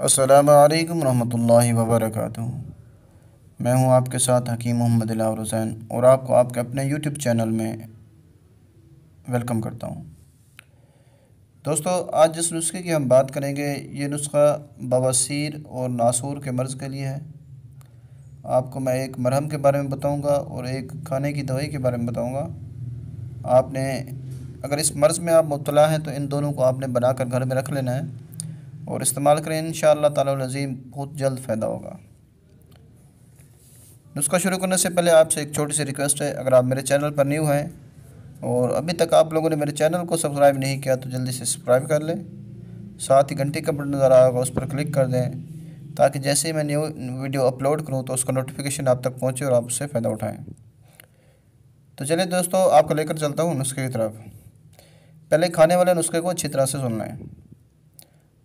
अस्सलामु अलैकुम रहमतुल्लाहि व बरकातुहू। मैं हूं आपके साथ हकीम मोहम्मद दिलावर हुसैन और आपको आपके अपने यूट्यूब चैनल में वेलकम करता हूं। दोस्तों, आज जिस नुस्खे की हम बात करेंगे ये नुस्खा बवासीर और नासूर के मर्ज़ के लिए है। आपको मैं एक मरहम के बारे में बताऊंगा और एक खाने की दवाई के बारे में बताऊंगा। आपने अगर इस मर्ज़ में आप मुब्तला हैं तो इन दोनों को आपने बनाकर घर में रख लेना है और इस्तेमाल करें। इंशाअल्लाह ताला अज़ीम बहुत जल्द फ़ायदा होगा। नुस्खा शुरू करने से पहले आपसे एक छोटी सी रिक्वेस्ट है, अगर आप मेरे चैनल पर न्यू हैं और अभी तक आप लोगों ने मेरे चैनल को सब्सक्राइब नहीं किया तो जल्दी से सब्सक्राइब कर लें। साथ ही घंटी का बटन नज़र आएगा, उस पर क्लिक कर दें ताकि जैसे ही मैं न्यू वीडियो अपलोड करूँ तो उसका नोटिफिकेशन आप तक पहुँचे और आप उससे फ़ायदा उठाएँ। तो चलिए दोस्तों, आपको लेकर चलता हूँ नुस्खे की तरफ। पहले खाने वाले नुस्खे को अच्छी तरह से सुन लें।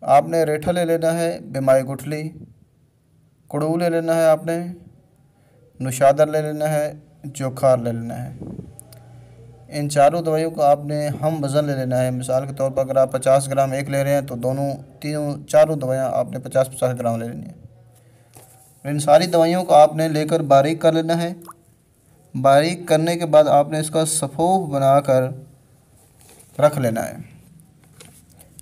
आपने रेठा ले लेना है, बिमाई गुठली, कुड़ू ले लेना है, आपने नुशादर ले लेना है, जोखार ले लेना है। इन चारों दवाइयों को आपने हम वज़न ले लेना है। मिसाल के तौर पर अगर आप 50 ग्राम एक ले रहे हैं तो चारों दवाइयाँ आपने 50-50 ग्राम ले लेनी है। इन सारी दवाइयों को आपने लेकर बारीक कर लेना है। बारीक करने के बाद आपने इसका सफ़ूफ बनाकर रख लेना है।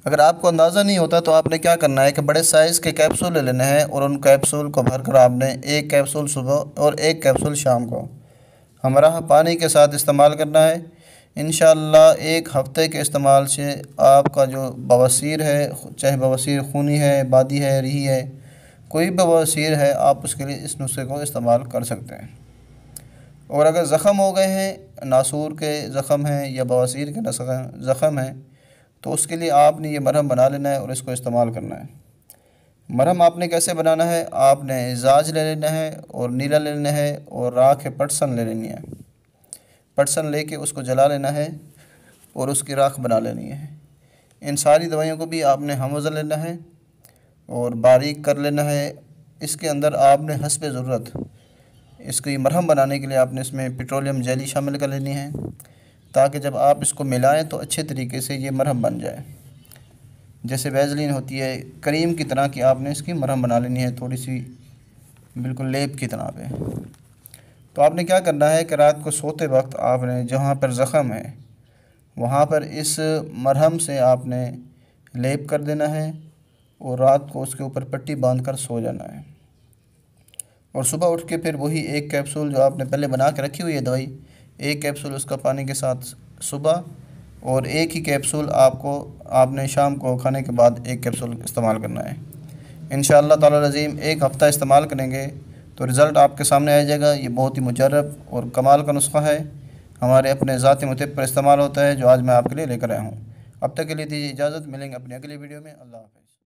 अगर आपको अंदाज़ा नहीं होता तो आपने क्या करना है कि बड़े साइज़ के कैप्सूल ले लेने हैं और उन कैप्सूल को भरकर आपने एक कैप्सूल सुबह और एक कैप्सूल शाम को हमरा पानी के साथ इस्तेमाल करना है। इंशाअल्लाह एक हफ़्ते के इस्तेमाल से आपका जो बवासीर है, चाहे बवासीर खूनी है, बादी है, रही है, कोई भी बवासीर है, आप उसके लिए इस नुस्खे को इस्तेमाल कर सकते हैं। और अगर ज़ख़म हो गए हैं, नासूर के ज़ख़म हैं या बवासीर के ज़ख़म हैं, तो उसके लिए आपने ये मरहम बना लेना है और इसको इस्तेमाल करना है। मरहम आपने कैसे बनाना है, आपने जाज ले लेना है और नीला ले लेना है और राख पटसन ले लेनी है। पटसन लेके उसको जला लेना है और उसकी राख बना लेनी है। इन सारी दवाइयों को भी आपने हम वज़न लेना है और बारीक कर लेना है। इसके अंदर आपने हस्बे ज़रूरत इसकी मरहम बनाने के लिए आपने इसमें पेट्रोलियम जेली शामिल कर लेनी है ताकि जब आप इसको मिलाएं तो अच्छे तरीके से ये मरहम बन जाए। जैसे वैज़लीन होती है, क्रीम की तरह की आपने इसकी मरहम बना लेनी है, थोड़ी सी बिल्कुल लेप की तरह पे। तो आपने क्या करना है कि रात को सोते वक्त आपने जहाँ पर ज़ख़म है वहाँ पर इस मरहम से आपने लेप कर देना है और रात को उसके ऊपर पट्टी बांध कर सो जाना है। और सुबह उठ के फिर वही एक कैप्सूल जो आपने पहले बना के रखी हुई है दवाई, एक कैप्सूल उसका पानी के साथ सुबह और एक ही कैप्सूल आपने शाम को खाने के बाद एक कैप्सूल इस्तेमाल करना है। इंशाअल्लाह ताला अज़ीम एक हफ़्ता इस्तेमाल करेंगे तो रिज़ल्ट आपके सामने आ जाएगा। ये बहुत ही मुजर्रब और कमाल का नुस्खा है, हमारे अपने ज़ाती मुतब पर इस्तेमाल होता है, जो आज मैं आपके लिए लेकर आया हूँ। अब तक के लिए दीजिए इजाज़त, मिलेंगे अपनी अगली वीडियो में। अल्लाह हाफ़िज़।